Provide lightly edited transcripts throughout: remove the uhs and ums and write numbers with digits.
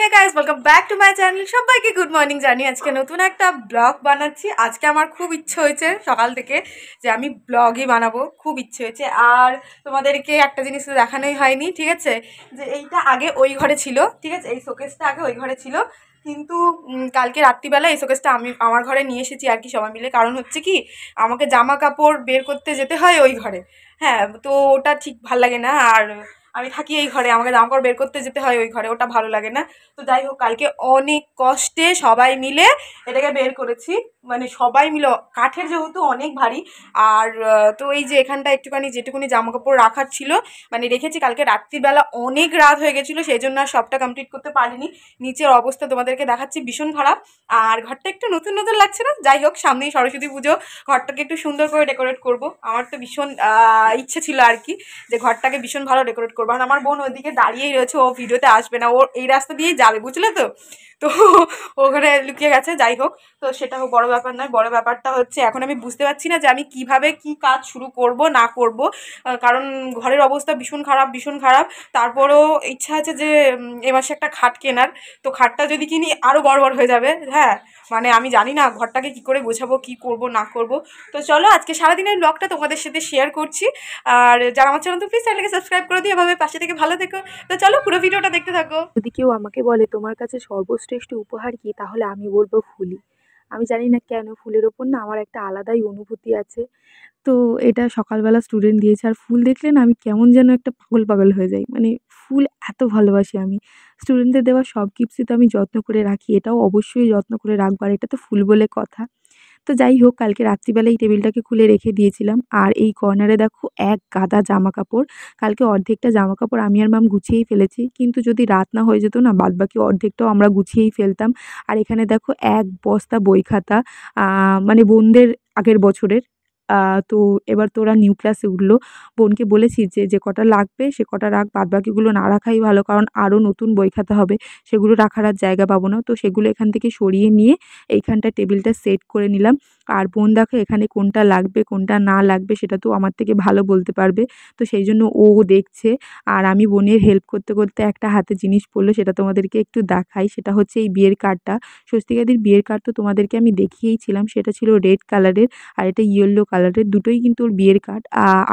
Hey guys, welcome back to my channel. সবাইকে good morning জানি। আজকে নতুন একটা ব্লগ বানাচ্ছি। আজকে আমার খুব ইচ্ছে হয়েছে সকাল থেকে যে আমি ব্লগই বানাবো, খুব ইচ্ছে হয়েছে। আর তোমাদেরকে একটা জিনিস তো দেখানোই হয়নি, ঠিক আছে? যে এইটা আগে ওই ঘরে ছিল, ঠিক আছে? এই শোকেসটা আগে ওই ঘরে ছিল, কিন্তু কালকে রাত্রিবেলা এই শোকেসটা আমি আমার ঘরে নিয়ে এসেছি আর কি, সবাই মিলে। কারণ হচ্ছে কি, আমাকে জামা কাপড় বের করতে যেতে হয় ওই ঘরে। হ্যাঁ, তো ওটা ঠিক ভাল লাগে না। আর আমি থাকি এই ঘরে, আমাকে জামা কাপড় বের করতে যেতে হয় ওই ঘরে, ওটা ভালো লাগে না। তো যাই হোক, কালকে অনেক কষ্টে সবাই মিলে এটাকে বের করেছি। মানে সবাই মিলে, কাঠের যেহেতু অনেক ভারী। আর তো এই যে এখানটা একটুখানি যেটুকুনি জামা কাপড় রাখার ছিল, মানে রেখেছি। কালকে রাত্রিবেলা অনেক রাত হয়ে গেছিলো, সেই জন্য আর সবটা কমপ্লিট করতে পারিনি। নিচের অবস্থা তোমাদেরকে দেখাচ্ছি, ভীষণ খারাপ। আর ঘরটা একটু নতুন নতুন লাগছে না? যাই হোক, সামনেই সরস্বতী পুজো, ঘরটাকে একটু সুন্দর করে ডেকোরেট করব। আমার তো ভীষণ ইচ্ছে ছিল আর কি, যে ঘরটাকে ভীষণ ভালো ডেকোরেট করবো। আর আমার বোন ওইদিকে দাঁড়িয়েই রয়েছে, ও ভিডিওতে আসবে না, ও এই রাস্তা দিয়েই যাবে, বুঝলে তো? তো ওখানে লুকিয়ে গেছে। যাই হোক, তো সেটা বড় ব্যাপার নয়। বড় ব্যাপারটা হচ্ছে এখন আমি বুঝতে পারছি না যে আমি কিভাবে কি কাজ শুরু করব না করব। কারণ ঘরের অবস্থা ভীষণ খারাপ, ভীষণ খারাপ। তারপরেও ইচ্ছা আছে যে এ মাসে একটা খাট কেনার। তো খাটটা যদি কিনি আরও বড় বড় হয়ে যাবে। হ্যাঁ, মানে আমি জানি না ঘরটাকে কি করে গোছাবো, কি করব না করব। তো চলো আজকে সারাদিনের ব্লগটা তোমাদের সাথে শেয়ার করছি। আর যারা আমার চ্যানেল, তো প্লিজ চ্যানেলকে সাবস্ক্রাইব করে দিও, এভাবে পাশে থেকে ভালো থেকো। তো চলো পুরো ভিডিওটা দেখতে থাকো। যদি কেউ আমাকে বলে তোমার কাছে সর্বশ্রেষ্ঠ উপহার কি, তাহলে আমি বলবো ফুলই। আমি জানি না কেন ফুলের ওপর না আমার একটা আলাদাই অনুভূতি আছে। তো এটা সকালবেলা স্টুডেন্ট দিয়েছে, আর ফুল দেখলে না আমি কেমন যেন একটা পাগল পাগল হয়ে যাই। মানে ফুল এত ভালোবাসি আমি। স্টুডেন্টদের দেওয়া সব গিফটসই তো আমি যত্ন করে রাখি, এটাও অবশ্যই যত্ন করে রাখবো, আর এটা তো ফুল বলে কথা। তো যাই হোক, কালকে রাত্রিবেলা এই টেবিলটাকে খুলে রেখে দিয়েছিলাম। আর এই কর্নারে দেখো এক গাদা জামাকাপড়। কালকে অর্ধেকটা জামাকাপড় আমি আর মাম গুছিয়েই ফেলেছি। কিন্তু যদি রাত না হয়ে যেত না, বাদবাকি অর্ধেকটাও আমরা গুছিয়েই ফেলতাম। আর এখানে দেখো এক বস্তা বই খাতা, মানে বোনদের আগের বছরের। তো এবার তো ওরা নিউ ক্লাসে উঠলো। বোনকে বলেছি যে, যে কটা লাগবে সে কটা রাখ, বাদবাকিগুলো না রাখাই ভালো। কারণ আরও নতুন বই খাতা হবে, সেগুলো রাখার আর জায়গা পাবো না। তো সেগুলো এখান থেকে সরিয়ে নিয়ে এইখানটায় টেবিলটা সেট করে নিলাম। আর বোন দেখো এখানে কোনটা লাগবে কোনটা না লাগবে সেটা তো আমার থেকে ভালো বলতে পারবে। তো সেই জন্য ও দেখছে। আর আমি বোনের হেল্প করতে করতে একটা হাতে জিনিস পড়লো, সেটা তোমাদেরকে একটু দেখাই। সেটা হচ্ছে এই বিয়ের কার্ডটা। স্বস্তিকাদির বিয়ের কার্ড তো তোমাদেরকে আমি দেখিয়েইছিলাম, সেটা ছিল রেড কালারের, আর এটা ইয়েলো কালারের। দুটোই কিন্তু ওর বিয়ের কার্ড।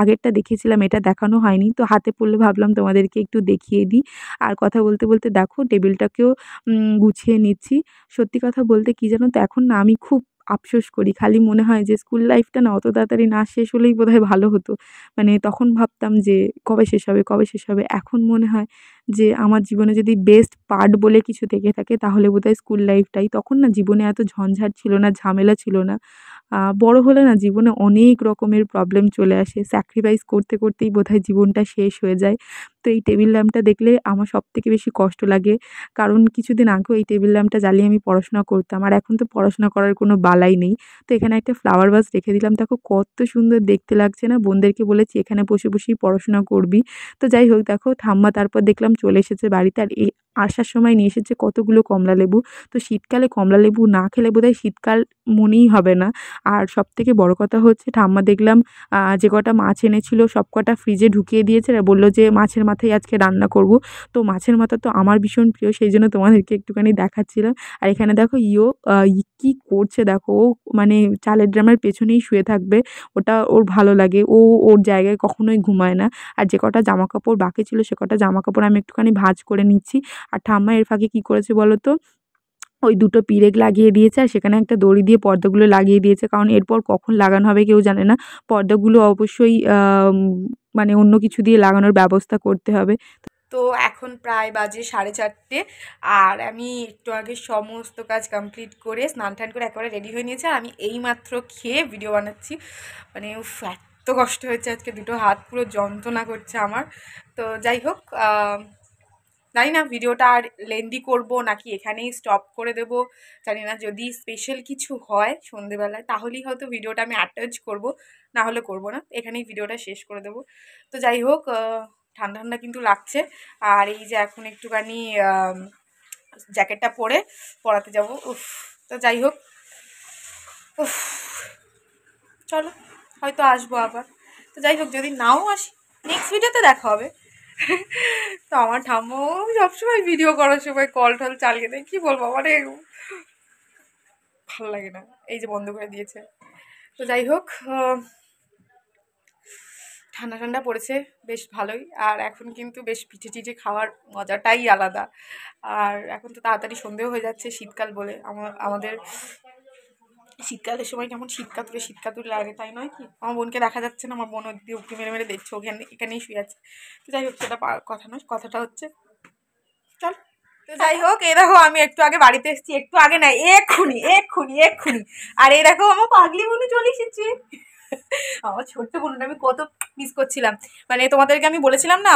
আগেরটা দেখিয়েছিলাম, এটা দেখানো হয়নি। তো হাতে পড়লে ভাবলাম তোমাদেরকে একটু দেখিয়ে দিই। আর কথা বলতে বলতে দেখো টেবিলটাকেও গুছিয়ে নিচ্ছি। সত্যি কথা বলতে কি জানো তো, এখন না আমি খুব আফসোস করি। খালি মনে হয় যে স্কুল লাইফটা না অত তাড়াতাড়ি না শেষ হলেই বোধহয় ভালো হতো। মানে তখন ভাবতাম যে কবে শেষ হবে, কবে শেষ হবে? এখন মনে হয় যে আমার জীবনে যদি বেস্ট পার্ট বলে কিছু থেকে থাকে তাহলে বোধহয় স্কুল লাইফটাই। তখন না জীবনে এত ঝঞ্ঝাট ছিল না, ঝামেলা ছিল না। বড় হলে না জীবনে অনেক রকমের প্রবলেম চলে আসে। স্যাক্রিফাইস করতে করতেই বোধহয় জীবনটা শেষ হয়ে যায়। তো এই টেবিল ল্যাম্পটা দেখলে আমার সবথেকে বেশি কষ্ট লাগে। কারণ কিছুদিন আগেও এই টেবিল ল্যাম্পটা জ্বালিয়ে আমি পড়াশোনা করতাম। আর এখন তো পড়াশোনা করার কোনো বালাই নেই। তো এখানে একটা ফ্লাওয়ার ভাস রেখে দিলাম। দেখো কত সুন্দর দেখতে লাগছে না? বোনদেরকে বলেছি এখানে বসে বসেই পড়াশোনা করবি। তো যাই হোক, দেখো ঠাম্মা তারপর দেখলাম চলে এসেছে বাড়িতে। আর এই আসার সময় নিয়ে এসেছে কতগুলো কমলালেবু। তো শীতকালে কমলালেবু না খেলে বোধহয় শীতকাল মনেই হবে না। আর সবথেকে বড় কথা হচ্ছে ঠাম্মা দেখলাম যে কটা মাছ এনেছিল সব কটা ফ্রিজে ঢুকিয়ে দিয়েছে, আর বলল যে মাছের মাথায় আজকে রান্না করব। তো মাছের মাথা তো আমার ভীষণ প্রিয়, সেই জন্য তোমাদেরকে একটুখানি দেখাচ্ছিলাম। আর এখানে দেখো কি করছে দেখো, ও মানে চালের ড্রামের পেছনেই শুয়ে থাকবে। ওটা ওর ভালো লাগে। ও ওর জায়গায় কখনোই ঘুমায় না। আর যে কটা জামাকাপড় বাকি ছিল সে কটা জামাকাপড় আমি একটুখানি ভাঁজ করে নিচ্ছি। আর ঠাম্মা এর ফাঁকে কি করেছে বলো তো, ওই দুটো পিরেক লাগিয়ে দিয়েছে, আর সেখানে একটা দড়ি দিয়ে পর্দাগুলো লাগিয়ে দিয়েছে। কারণ এরপর কখন লাগানো হবে কেউ জানে না। পর্দাগুলো অবশ্যই মানে অন্য কিছু দিয়ে লাগানোর ব্যবস্থা করতে হবে। তো এখন প্রায় বাজে 4:30। আর আমি একটু আগে সমস্ত কাজ কমপ্লিট করে স্নান টান করে একেবারে রেডি হয়ে নিয়েছি। আর আমি এইমাত্র খেয়ে ভিডিও বানাচ্ছি। মানে উফ, এত কষ্ট হয়েছে আজকে, দুটো হাত পুরো যন্ত্রণা করছে আমার। তো যাই হোক, জানি না ভিডিওটা আর লেন্দি করব নাকি এখানেই স্টপ করে দেব, জানি না। যদি স্পেশাল কিছু হয় সন্ধেবেলায় তাহলেই হয়তো ভিডিওটা আমি অ্যাটাচ করব, না হলে করব না, এখানেই ভিডিওটা শেষ করে দেব। তো যাই হোক, ঠান্ডা ঠান্ডা কিন্তু লাগছে। আর এই যে এখন একটুখানি জ্যাকেটটা পরে পড়াতে যাব। উফ, তো যাই হোক, উফ, চলো হয়তো আসবো আবার। তো যাই হোক, যদি নাও আসি নেক্সট ভিডিওতে দেখা হবে। তো আমার ঠাম্মু সবসময় ভিডিও করার সময় কল টল চালিয়ে দেয়, কি বলবো মানে ভালো লাগে না। এই যে বন্ধ করে দিয়েছে। তো যাই হোক, ঠান্ডা ঠান্ডা পড়েছে বেশ ভালোই। আর এখন কিন্তু বেশ পিঠে টিঠে খাওয়ার মজাটাই আলাদা। আর এখন তো তাড়াতাড়ি সন্ধেও হয়ে যাচ্ছে, শীতকাল বলে আমাদের শীতকালের সময় কেমন শীতকাতুর লাগে, তাই নয় কি? আমার বোনকে দেখা যাচ্ছে না, আমার বোন ওদিকে উঁকি মেরে মেরে দেখছে, ওখানে এখানেই শুয়ে আছে। তো যাই হোক, সেটা কথা নয়, কথাটা হচ্ছে চল। তো যাই হোক, এই দেখো আমি একটু আগে বাড়িতে এসেছি, একটু আগে না, এক্ষুনি এক্ষুনি এক্ষুনি। আর এই দেখো আমার পাগলি বোনও চলে এসেছে। আমার ছোট্ট বোনটা আমি কত মিস করছিলাম। মানে তোমাদেরকে আমি বলেছিলাম না,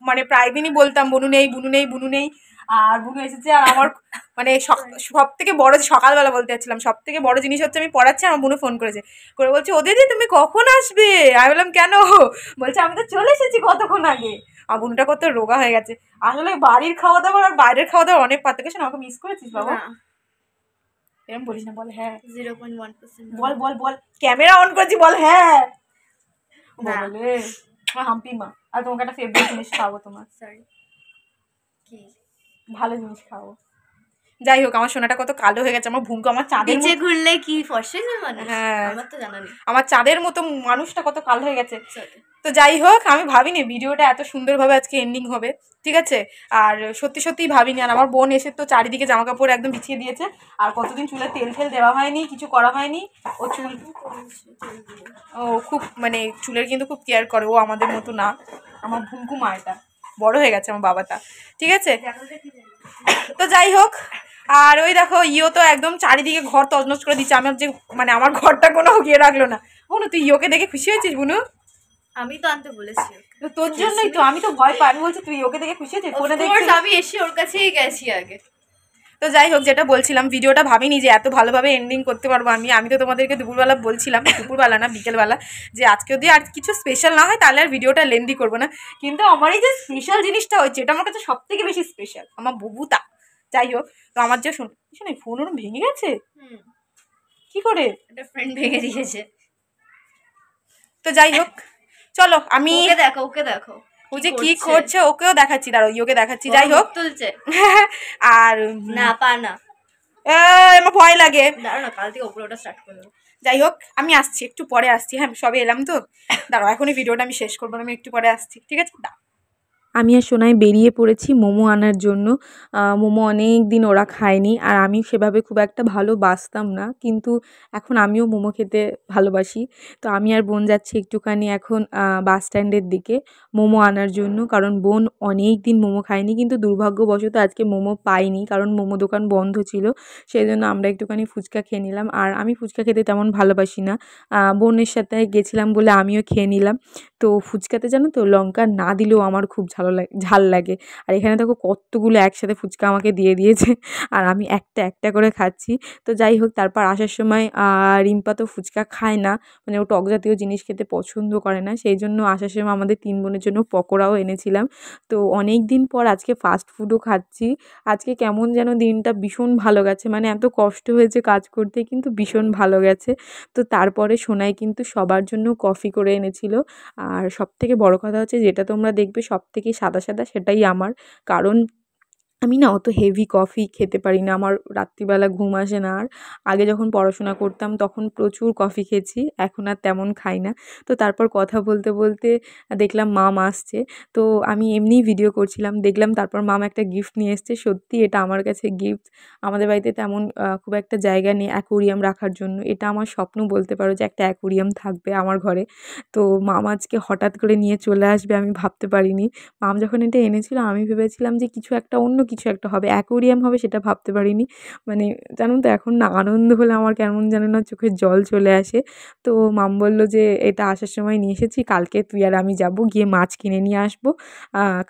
মানে প্রায় দিনই বলতাম বুনু নেই বুনু নেই বুনু নেই। আর বুনু এসেছে। আর আমার মানে সব থেকে বড়, সকালবেলা বলতে যাচ্ছিলাম, সব থেকে বড় জিনিস হচ্ছে আমি পড়াচ্ছি, আমার বুনু ফোন করেছে, করে বলছে ও দিদি তুমি কখন আসবে? আমি বললাম কেন? বলছে আমি তো চলে এসেছি কতক্ষণ আগে। আর বুনুটা কত রোগা হয়ে গেছে। আসলে বাড়ির খাওয়া দাওয়া আর বাইরের খাওয়া দাওয়া অনেক পার্থক্য। আমাকে মিস করেছিস বাবা? এরকম বলিস না, বল হ্যাঁ। 0.1%। বল বল বল, ক্যামেরা অন করেছি, বল হ্যাঁ। বলে হাম্পি মা। আর তোমাকে একটা ফেভারিট জিনিস খাওয়াবো তোমার। সরি, কি ভালো জিনিস খাওয়াবো। যাই হোক, আমার সোনাটা কত কালো হয়ে গেছে। আমার ভুঙ্কু আমার চাঁদের নিচে ঘুরলে কি ফর্সা যায় মানুষ? হ্যাঁ, আমার তো জানা নেই। আমার চাঁদের মতো মানুষটা কত কালো হয়ে গেছে। তো যাই হোক, আমি ভাবিনি ভিডিওটা এত সুন্দরভাবে আজকে এন্ডিং হবে, ঠিক আছে? আর সত্যি সত্যিই ভাবিনি। আর আমার বোন এসে তো চারিদিকে জামা কাপড় একদম বিছিয়ে দিয়েছে। আর কতদিন চুলে তেল ফেল দেওয়া হয়নি, কিছু করা হয়নি। ও চুল ও খুব মানে চুলের কিন্তু খুব কেয়ার করে, ও আমাদের মতো না। আমার ভুঙ্কু মা এটা বড় হয়ে গেছে, আমার বাবাটা, ঠিক আছে? তো যাই হোক, আর ওই দেখো ইও তো একদম চারিদিকে ঘর তছনছ করে দিচ্ছে। আমার যে মানে আমার ঘরটা কোনো গিয়ে রাখলো না। বুনু তুই ইওকে দেখে খুশি হয়েছিস বুনু? আমি তো আনতে বলেছি, তো তোর জন্যই তো, আমি তো ভয় পাই। আমি বলছি তুই ওকে দেখে খুশি হয়েছিস? ফোনে দেখছিস? আমি এসে ওর কাছেই গেছি আগে। তো যাই হোক, যেটা বলছিলাম, ভিডিওটা ভাবিনি যে এত ভালোভাবে এন্ডিং করতে পারবো আমি তো তোমাদেরকে দুপুরবেলা বলছিলাম, দুপুরবেলা না বিকেলবেলা, যে আজকে যদি আর কিছু স্পেশাল না হয় তাহলে আর ভিডিওটা লেন্দি করবো না। কিন্তু আমার এই যে স্পেশাল জিনিসটা হচ্ছে, এটা আমার কাছে সব থেকে বেশি স্পেশাল, আমার বুবুতা। যাই হোক, তো আমার যে শোন ফোন ওরম ভেঙে গেছে কি করে? একটা ফ্রেন্ড ভেঙে দিয়েছে। তো যাই হোক, চলো আমি ওকে দেখো ও যে কি করছে ওকেও দেখাচ্ছি, দাঁড়াও ওকে দেখাচ্ছি। যাই হোক, তুলছে আর না পা না, আমার ভয় লাগে। দাঁড়াও না, কাল থেকে উপরে ওটা স্টার্ট করবো। যাই হোক, আমি আসছি, একটু পরে আসছি। হ্যাঁ, সবে এলাম তো, দাঁড়াও এখনই ভিডিওটা আমি শেষ করবো না, আমি একটু পরে আসছি, ঠিক আছে? আমি আর সোনাই বেরিয়ে পড়েছি মোমো আনার জন্য। মোমো অনেক দিন ওরা খায়নি, আর আমি সেভাবে খুব একটা ভালো বাসতাম না, কিন্তু এখন আমিও মোমো খেতে ভালোবাসি। তো আমি আর বোন যাচ্ছি একটুখানি এখন বাস স্ট্যান্ডের দিকে মোমো আনার জন্য, কারণ বোন অনেক দিন মোমো খায়নি। কিন্তু দুর্ভাগ্যবশত আজকে মোমো পাইনি, কারণ মোমো দোকান বন্ধ ছিল। সেই জন্য আমরা একটুখানি ফুচকা খেয়ে নিলাম। আর আমি ফুচকা খেতে তেমন ভালোবাসি না, বোনের সাথে গেছিলাম বলে আমিও খেয়ে নিলাম। তো ফুচকাতে জানো তো লঙ্কা না দিলেও আমার খুব ঝাল লাগে। আর এখানে দেখো কতগুলো একসাথে ফুচকা আমাকে দিয়ে দিয়েছে, আর আমি একটা একটা করে খাচ্ছি। তো যাই হোক, তারপর আসার সময় রিম্পা তো ফুচকা খায় না, মানে ও টক জাতীয় জিনিস খেতে পছন্দ করে না। সেই জন্য আসার সময় আমাদের 3 বোনের জন্য পকোড়াও এনেছিলাম। তো অনেক দিন পর আজকে ফাস্ট ফুডও খাচ্ছি। আজকে কেমন যেন দিনটা ভীষণ ভালো গেছে, মানে এত কষ্ট হয়েছে কাজ করতে, কিন্তু ভীষণ ভালো গেছে। তো তারপরে সোনাই কিন্তু সবার জন্য কফি করে এনেছিল। আর সবথেকে বড় কথা হচ্ছে, যেটা তোমরা দেখবে সবথেকে সাদা সাদা সেটাই আমার, কারণ আমি না অত হেভি কফি খেতে পারি না, আমার রাত্রিবেলা ঘুম আসে না। আর আগে যখন পড়াশোনা করতাম তখন প্রচুর কফি খেয়েছি, এখন আর তেমন খাই না। তো তারপর কথা বলতে বলতে দেখলাম মাম আসছে, তো আমি এমনিই ভিডিও করছিলাম, দেখলাম তারপর মাম একটা গিফট নিয়ে এসছে। সত্যি এটা আমার কাছে গিফট। আমাদের বাড়িতে তেমন খুব একটা জায়গা নেই অ্যাকোরিয়াম রাখার জন্য, এটা আমার স্বপ্ন বলতে পারো যে একটা অ্যাকোরিয়াম থাকবে আমার ঘরে। তো মাম আজকে হঠাৎ করে নিয়ে চলে আসবে, আমি ভাবতে পারিনি। মাম যখন এটা এনেছিল আমি ভেবেছিলাম যে কিছু একটা অন্য কিছু একটা হবে, অ্যাকোরিয়াম হবে সেটা ভাবতে পারিনি। মানে জানো তো, এখন না আনন্দ হলে আমার কেমন যেন না চোখে জল চলে আসে। তো মাম বলল যে এটা আসার সময় নিয়ে এসেছি, কালকে তুই আর আমি যাব, গিয়ে মাছ কিনে নিয়ে আসবো,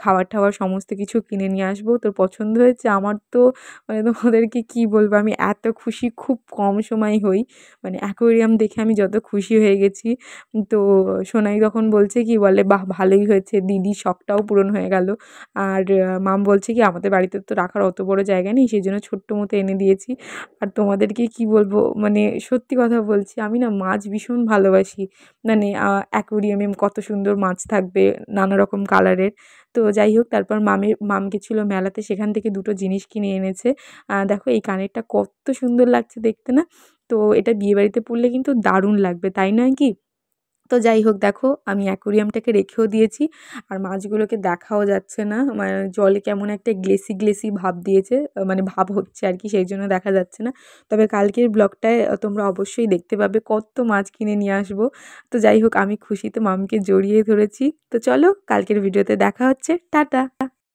খাবার টাবার সমস্ত কিছু কিনে নিয়ে আসবো। তোর পছন্দ হয়েছে? আমার তো মানে তোমাদেরকে কী বলবো, আমি এত খুশি খুব কম সময় হই, মানে অ্যাকোরিয়াম দেখে আমি যত খুশি হয়ে গেছি। তো সোনাই তখন বলছে কি, বলে বাহ ভালোই হয়েছে, দিদির শখটাও পূরণ হয়ে গেল। আর মাম বলছে কি আমাদের বাড়িতে বাড়িতে তো রাখার অত বড় জায়গা নেই, সেই জন্য ছোট্ট মতো এনে দিয়েছি। আর তোমাদেরকে কি বলবো, মানে সত্যি কথা বলছি, আমি না মাছ ভীষণ ভালোবাসি। মানে অ্যাকোরিয়ামে কত সুন্দর মাছ থাকবে নানা রকম কালারের। তো যাই হোক, তারপর মাম গেছিলো মেলাতে, সেখান থেকে দুটো জিনিস কিনে এনেছে। দেখো এই কানেরটা কত সুন্দর লাগছে দেখতে না? তো এটা বিয়েবাড়িতে পরলে কিন্তু দারুণ লাগবে, তাই নয় কি? তো যাই হোক, দেখো আমি অ্যাকোরিয়ামটাকে রেখেও দিয়েছি, আর মাছগুলোকে দেখাও যাচ্ছে না, মানে জলে কেমন একটা গ্লেসি গ্লেসি ভাব দিয়েছে, মানে ভাব হচ্ছে আর কি, সেই জন্য দেখা যাচ্ছে না। তবে কালকের ব্লগটায় তোমরা অবশ্যই দেখতে পাবে কত মাছ কিনে নিয়ে আসবো। তো যাই হোক, আমি খুশিতে মামকে জড়িয়ে ধরেছি। তো চলো, কালকের ভিডিওতে দেখা হচ্ছে, টাটা।